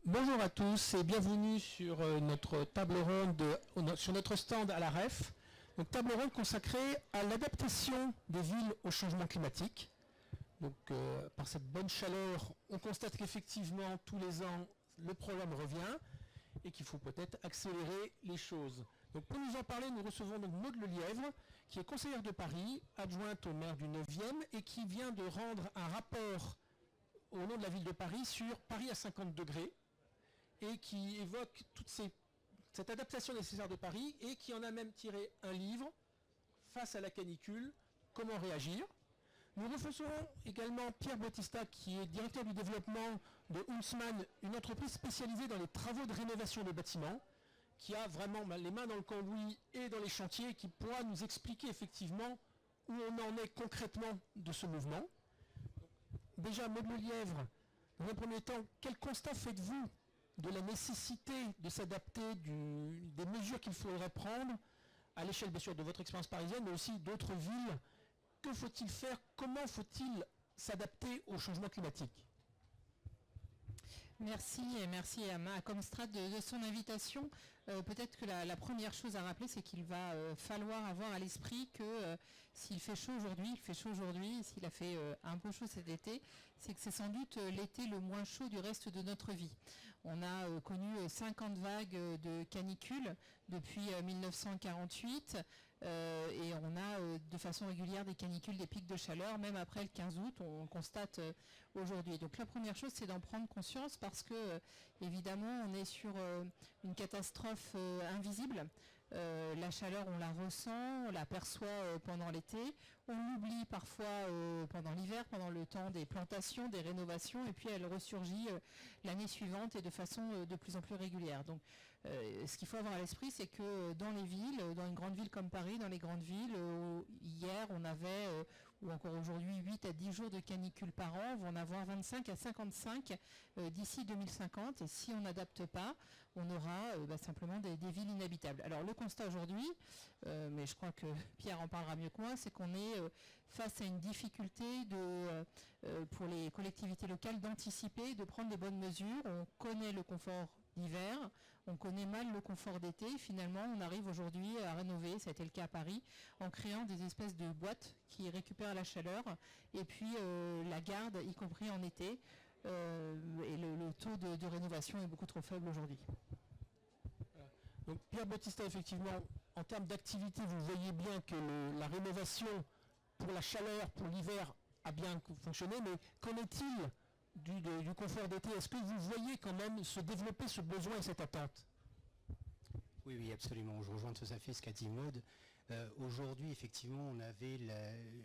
Bonjour à tous et bienvenue sur notre table ronde, sur notre stand à la REF. Donc table ronde consacrée à l'adaptation des villes au changement climatique. Donc par cette bonne chaleur, on constate qu'effectivement tous les ans le problème revient et qu'il faut peut-être accélérer les choses. Donc pour nous en parler, nous recevons donc Maud Lelièvre, qui est conseillère de Paris, adjointe au maire du 9e et qui vient de rendre un rapport au nom de la ville de Paris sur Paris à 50 degrés, et qui évoque cette adaptation nécessaire de Paris, et qui en a même tiré un livre, Face à la canicule, comment réagir. Nous recevons également Pierre Bautista, qui est directeur du développement de Huntsman, une entreprise spécialisée dans les travaux de rénovation de bâtiments, qui a vraiment les mains dans le cambouis et dans les chantiers, qui pourra nous expliquer effectivement où on en est concrètement de ce mouvement. Déjà, Maud Lelièvre, dans un premier temps, quel constat faites-vous de la nécessité de s'adapter, des mesures qu'il faudrait prendre à l'échelle bien sûr de votre expérience parisienne, mais aussi d'autres villes? Que faut-il faire? Comment faut-il s'adapter au changement climatique? Merci et merci à Comstrat de son invitation. Peut-être que la première chose à rappeler, c'est qu'il va falloir avoir à l'esprit que s'il fait chaud aujourd'hui, il fait chaud aujourd'hui, s'il a fait un peu chaud cet été, c'est que c'est sans doute l'été le moins chaud du reste de notre vie. On a connu 50 vagues de canicules depuis 1948 et on a de façon régulière des canicules, des pics de chaleur, même après le 15 août, on constate aujourd'hui. Donc la première chose, c'est d'en prendre conscience parce que évidemment, on est sur une catastrophe invisible. La chaleur, on la ressent, on la perçoit pendant l'été, on l'oublie parfois pendant l'hiver, pendant le temps des plantations, des rénovations, et puis elle ressurgit l'année suivante et de façon de plus en plus régulière. Donc ce qu'il faut avoir à l'esprit, c'est que dans les villes, dans une grande ville comme Paris, dans les grandes villes, hier on avait, ou encore aujourd'hui, 8 à 10 jours de canicule par an, on va en avoir 25 à 55 d'ici 2050, et si on n'adapte pas, on aura simplement des villes inhabitables. Alors le constat aujourd'hui, mais je crois que Pierre en parlera mieux que moi, c'est qu'on est face à une difficulté pour les collectivités locales d'anticiper, de prendre les bonnes mesures. On connaît le confort d'hiver, on connaît mal le confort d'été. Finalement, on arrive aujourd'hui à rénover, ça a été le cas à Paris, en créant des espèces de boîtes qui récupèrent la chaleur et puis la gardent, y compris en été. Et le taux de rénovation est beaucoup trop faible aujourd'hui. Donc Pierre Bautista, effectivement, en termes d'activité, vous voyez bien que la rénovation pour la chaleur, pour l'hiver, a bien fonctionné, mais qu'en est-il du confort d'été? Est-ce que vous voyez quand même se développer ce besoin et cette attente? Oui, absolument. Je rejoins tout à fait ce qu'a dit Maud. Aujourd'hui, effectivement, on avait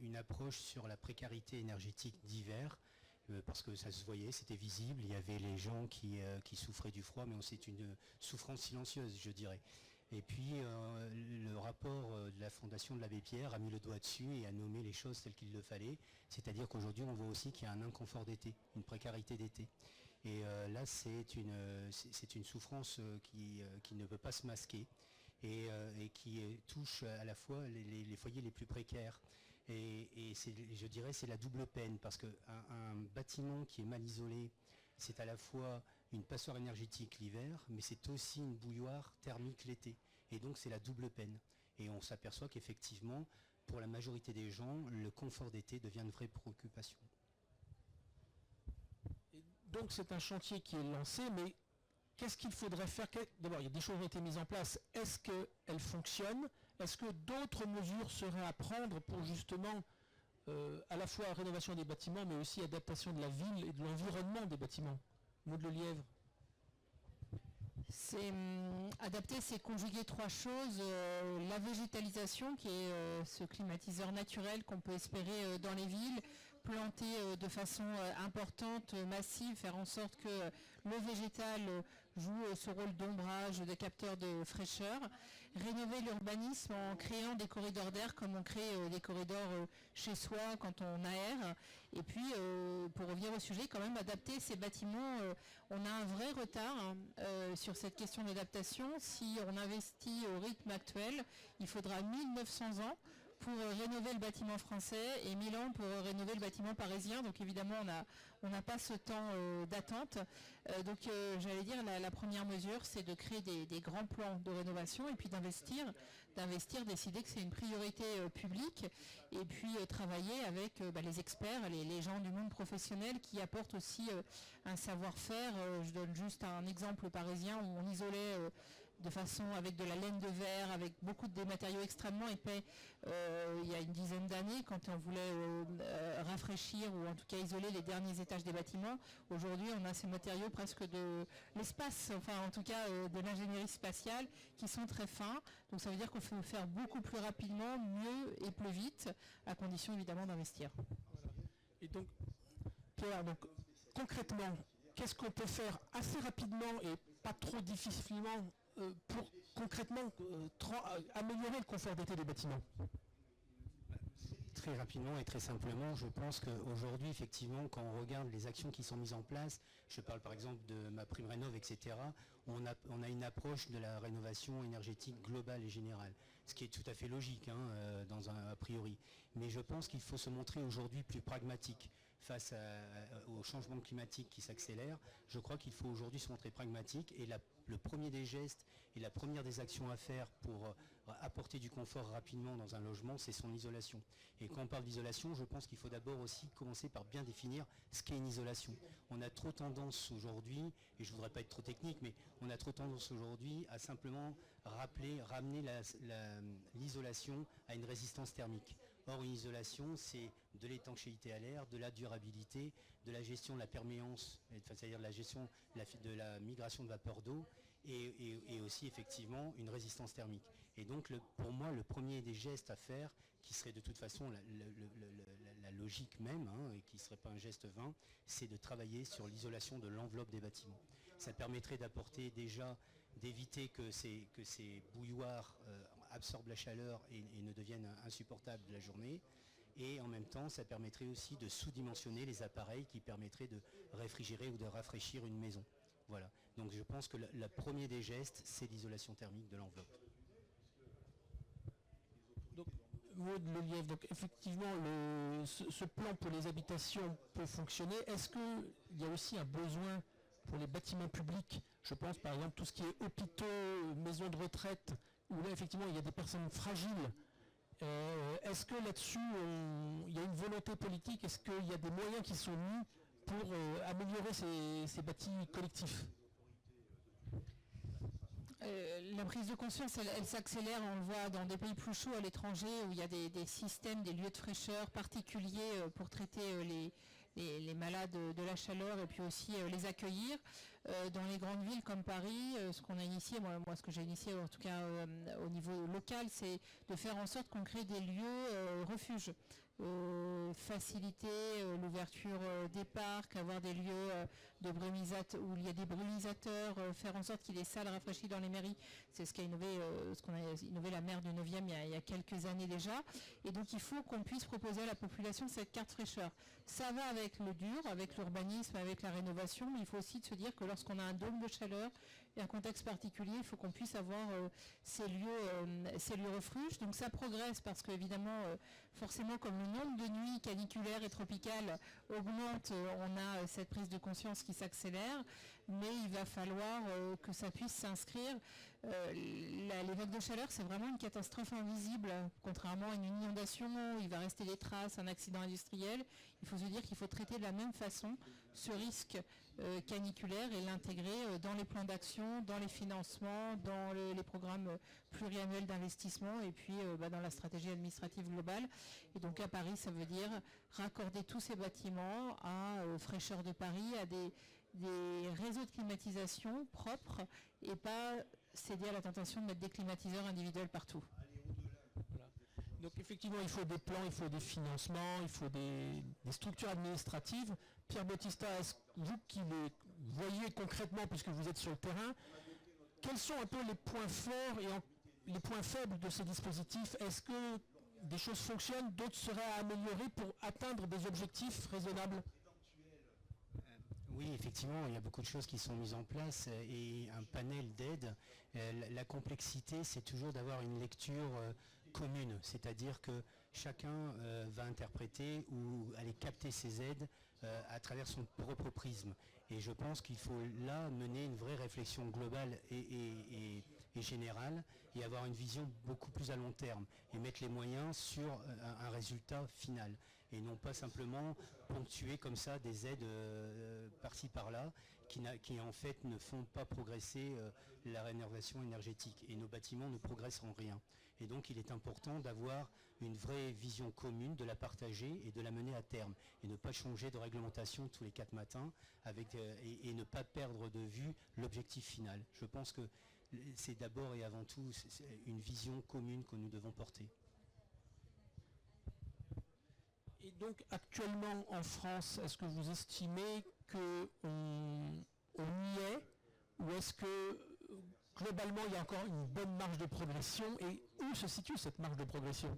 une approche sur la précarité énergétique d'hiver, parce que ça se voyait, c'était visible. Il y avait les gens qui souffraient du froid, mais c'est une souffrance silencieuse, je dirais. Et puis, le rapport de la Fondation de l'Abbé Pierre a mis le doigt dessus et a nommé les choses telles qu'il le fallait. C'est-à-dire qu'aujourd'hui, on voit aussi qu'il y a un inconfort d'été, une précarité d'été. Et là, c'est une souffrance qui ne peut pas se masquer et qui touche à la fois les foyers les plus précaires. Et je dirais c'est la double peine, parce qu'un bâtiment qui est mal isolé, c'est à la fois une passoire énergétique l'hiver, mais c'est aussi une bouilloire thermique l'été. Et donc c'est la double peine. Et on s'aperçoit qu'effectivement, pour la majorité des gens, le confort d'été devient une vraie préoccupation. Et donc c'est un chantier qui est lancé, mais qu'est-ce qu'il faudrait faire? D'abord, il y a des choses qui ont été mises en place. Est-ce qu'elles fonctionnent? Est-ce que d'autres mesures seraient à prendre pour justement à la fois rénovation des bâtiments, mais aussi adaptation de la ville et de l'environnement des bâtiments? Maud Lelièvre. Adapter, c'est conjuguer trois choses. La végétalisation, qui est ce climatiseur naturel qu'on peut espérer dans les villes, planter de façon importante, massive, faire en sorte que le végétal joue ce rôle d'ombrage, de capteur de fraîcheur. Rénover l'urbanisme en créant des corridors d'air comme on crée des corridors chez soi quand on aère. Et puis, pour revenir au sujet, quand même adapter ces bâtiments. On a un vrai retard sur cette question d'adaptation. Si on investit au rythme actuel, il faudra 1900 ans pour rénover le bâtiment français et 1000 ans pour rénover le bâtiment parisien. Donc évidemment, on n'a pas ce temps d'attente. Donc j'allais dire, la première mesure, c'est de créer des grands plans de rénovation et puis d'investir, décider que c'est une priorité publique et puis travailler avec les experts, les gens du monde professionnel qui apportent aussi un savoir-faire. Je donne juste un exemple parisien où on isolait de façon avec de la laine de verre, avec beaucoup de matériaux extrêmement épais il y a une dizaine d'années quand on voulait rafraîchir ou en tout cas isoler les derniers étages des bâtiments. Aujourd'hui, on a ces matériaux presque de l'espace, enfin en tout cas de l'ingénierie spatiale qui sont très fins. Donc ça veut dire qu'on peut faire beaucoup plus rapidement, mieux et plus vite, à condition évidemment d'investir. Et donc, Pierre, donc, concrètement, qu'est-ce qu'on peut faire assez rapidement et pas trop difficilement pour concrètement améliorer le confort d'été des bâtiments? Très rapidement et très simplement, je pense qu'aujourd'hui, effectivement, quand on regarde les actions qui sont mises en place, je parle par exemple de MaPrimeRénov', etc., on a une approche de la rénovation énergétique globale et générale, ce qui est tout à fait logique dans un a priori. Mais je pense qu'il faut se montrer aujourd'hui plus pragmatique face au changement climatique qui s'accélère. Je crois qu'il faut aujourd'hui se montrer pragmatique et le premier des gestes et la première des actions à faire pour apporter du confort rapidement dans un logement, c'est son isolation. Et quand on parle d'isolation, je pense qu'il faut d'abord aussi commencer par bien définir ce qu'est une isolation. On a trop tendance aujourd'hui, et je ne voudrais pas être trop technique, mais on a trop tendance aujourd'hui à simplement ramener l'isolation à une résistance thermique. Or, une isolation, c'est de l'étanchéité à l'air, de la durabilité, de la gestion de la perméance, c'est-à-dire de la gestion de la migration de vapeur d'eau, et aussi effectivement une résistance thermique. Et donc pour moi, le premier des gestes à faire, qui serait de toute façon la logique même, et qui ne serait pas un geste vain, c'est de travailler sur l'isolation de l'enveloppe des bâtiments. Ça permettrait d'apporter déjà, d'éviter que ces bouilloires absorbent la chaleur et ne deviennent insupportables la journée. Et en même temps, ça permettrait aussi de sous-dimensionner les appareils qui permettraient de réfrigérer ou de rafraîchir une maison. Voilà. Donc je pense que le premier des gestes, c'est l'isolation thermique de l'enveloppe. Donc, Maud Lelièvre, donc effectivement, ce plan pour les habitations peut fonctionner. Est-ce qu'il y a aussi un besoin pour les bâtiments publics? Je pense par exemple tout ce qui est hôpitaux, maisons de retraite, où là effectivement il y a des personnes fragiles. Est-ce que là-dessus il y a une volonté politique? Est-ce qu'il y a des moyens qui sont mis pour améliorer ces bâtis collectifs? La prise de conscience, elle s'accélère, on le voit dans des pays plus chauds à l'étranger, où il y a des systèmes, des lieux de fraîcheur particuliers pour traiter les malades de la chaleur et puis aussi les accueillir. Dans les grandes villes comme Paris, ce qu'on a initié, moi ce que j'ai initié en tout cas au niveau local, c'est de faire en sorte qu'on crée des lieux refuges. Faciliter l'ouverture des parcs, avoir des lieux où il y a des brumisateurs, faire en sorte qu'il y ait des salles rafraîchies dans les mairies. C'est ce qu'on a innové la maire du 9e il y a quelques années déjà. Et donc il faut qu'on puisse proposer à la population cette carte fraîcheur. Ça va avec le dur, avec l'urbanisme, avec la rénovation, mais il faut aussi se dire que lorsqu'on a un dôme de chaleur et un contexte particulier, il faut qu'on puisse avoir ces lieux refuges. Donc ça progresse parce qu'évidemment, forcément, comme le nombre de nuits caniculaires et tropicales augmente, on a cette prise de conscience qui s'accélère, mais il va falloir que ça puisse s'inscrire. Les vagues de chaleur, c'est vraiment une catastrophe invisible, contrairement à une inondation où il va rester des traces, un accident industriel. Il faut se dire qu'il faut traiter de la même façon ce risque caniculaire et l'intégrer dans les plans d'action, dans les financements, dans les programmes pluriannuels d'investissement et puis dans la stratégie administrative globale. Et donc à Paris, ça veut dire raccorder tous ces bâtiments à Fraîcheur de Paris, à des réseaux de climatisation propres et pas céder à la tentation de mettre des climatiseurs individuels partout. Voilà. Donc effectivement, il faut des plans, il faut des financements, il faut des structures administratives. Pierre Bautista, vous qui les voyez concrètement puisque vous êtes sur le terrain, quels sont un peu les points forts et les points faibles de ces dispositifs? Est-ce que des choses fonctionnent, d'autres seraient à améliorer pour atteindre des objectifs raisonnables? Oui, effectivement, il y a beaucoup de choses qui sont mises en place et un panel d'aides. La complexité, c'est toujours d'avoir une lecture commune, c'est-à-dire que chacun va interpréter ou aller capter ces aides à travers son propre prisme. Et je pense qu'il faut là mener une vraie réflexion globale et générale et avoir une vision beaucoup plus à long terme et mettre les moyens sur un résultat final et non pas simplement ponctuer comme ça des aides par-ci par-là qui en fait ne font pas progresser la rénovation énergétique et nos bâtiments ne progressent en rien. Et donc il est important d'avoir une vraie vision commune, de la partager et de la mener à terme et ne pas changer de réglementation tous les 4 matins et ne pas perdre de vue l'objectif final. Je pense que c'est d'abord et avant tout une vision commune que nous devons porter. Et donc actuellement en France, est-ce que vous estimez qu'on y est ou est-ce que globalement il y a encore une bonne marge de progression et où se situe cette marge de progression?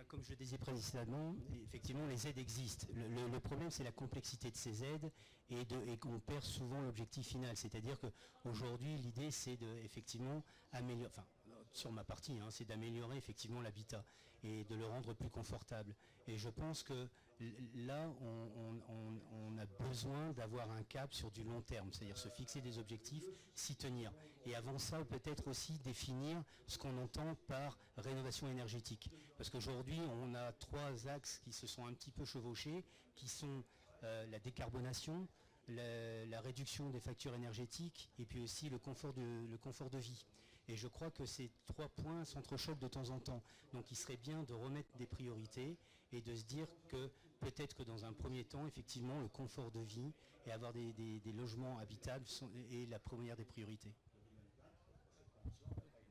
Comme je le disais précédemment, effectivement les aides existent. Le problème c'est la complexité de ces aides et qu'on perd souvent l'objectif final. C'est-à-dire qu'aujourd'hui l'idée c'est effectivement améliorer, enfin sur ma partie, c'est d'améliorer effectivement l'habitat et de le rendre plus confortable. Et je pense que là, on a besoin d'avoir un cap sur du long terme, c'est-à-dire se fixer des objectifs, s'y tenir. Et avant ça, peut-être aussi définir ce qu'on entend par rénovation énergétique. Parce qu'aujourd'hui, on a 3 axes qui se sont un petit peu chevauchés, qui sont la décarbonation, la réduction des factures énergétiques et puis aussi le confort de vie. Et je crois que ces 3 points s'entrechoquent de temps en temps. Donc il serait bien de remettre des priorités et de se dire que peut-être que dans un premier temps, effectivement, le confort de vie et avoir des logements habitables est la première des priorités.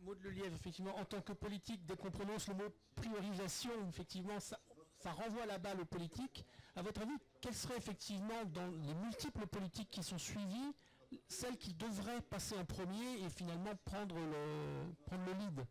Maud Lelièvre, effectivement, en tant que politique, dès qu'on prononce le mot priorisation, effectivement, ça renvoie la balle aux politiques. À votre avis, quelles seraient effectivement, dans les multiples politiques qui sont suivies, celles qui devraient passer en premier et finalement prendre le lead?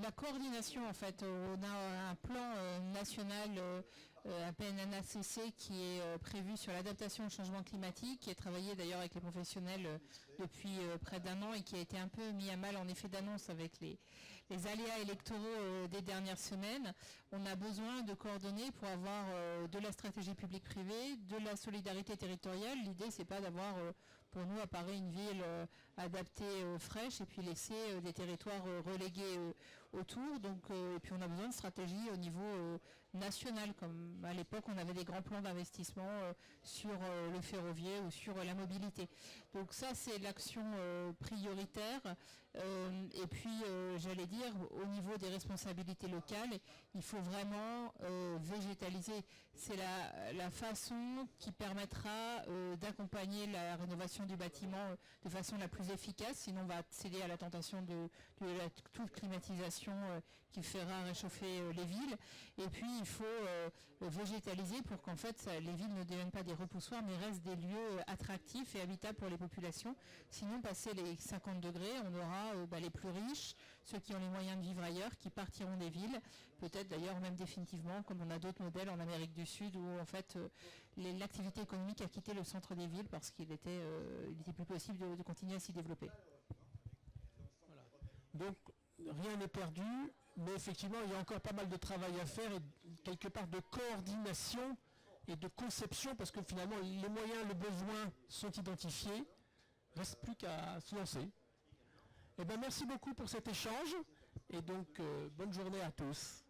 La coordination en fait, on a un plan national, un PNNACC qui est prévu sur l'adaptation au changement climatique, qui est travaillé d'ailleurs avec les professionnels depuis près d'1 an et qui a été un peu mis à mal en effet d'annonce avec les aléas électoraux des dernières semaines. On a besoin de coordonner pour avoir de la stratégie publique-privée, de la solidarité territoriale. L'idée c'est pas d'avoir pour nous à Paris une ville adaptée fraîche et puis laisser des territoires relégués autour. Donc, et puis on a besoin de stratégie au niveau national, comme à l'époque on avait des grands plans d'investissement sur le ferroviaire ou sur la mobilité. Donc ça c'est l'action prioritaire. Et puis j'allais dire au niveau des responsabilités locales, il faut vraiment végétaliser. C'est la façon qui permettra d'accompagner la rénovation du bâtiment de façon la plus efficace, sinon on va céder à la tentation de la toute climatisation qui fera réchauffer les villes. Et puis il faut végétaliser pour qu'en fait les villes ne deviennent pas des repoussoirs mais restent des lieux attractifs et habitables pour les populations. Sinon, passé les 50 degrés, on aura les plus riches, ceux qui ont les moyens de vivre ailleurs, qui partiront des villes, peut-être d'ailleurs même définitivement, comme on a d'autres modèles en Amérique du Sud où en fait l'activité économique a quitté le centre des villes parce qu'il était plus possible de continuer à s'y développer. Voilà. Donc rien n'est perdu, mais effectivement il y a encore pas mal de travail à faire et quelque part de coordination et de conception parce que finalement les moyens, les besoins sont identifiés, il ne reste plus qu'à se lancer. Eh bien, merci beaucoup pour cet échange et donc bonne journée à tous.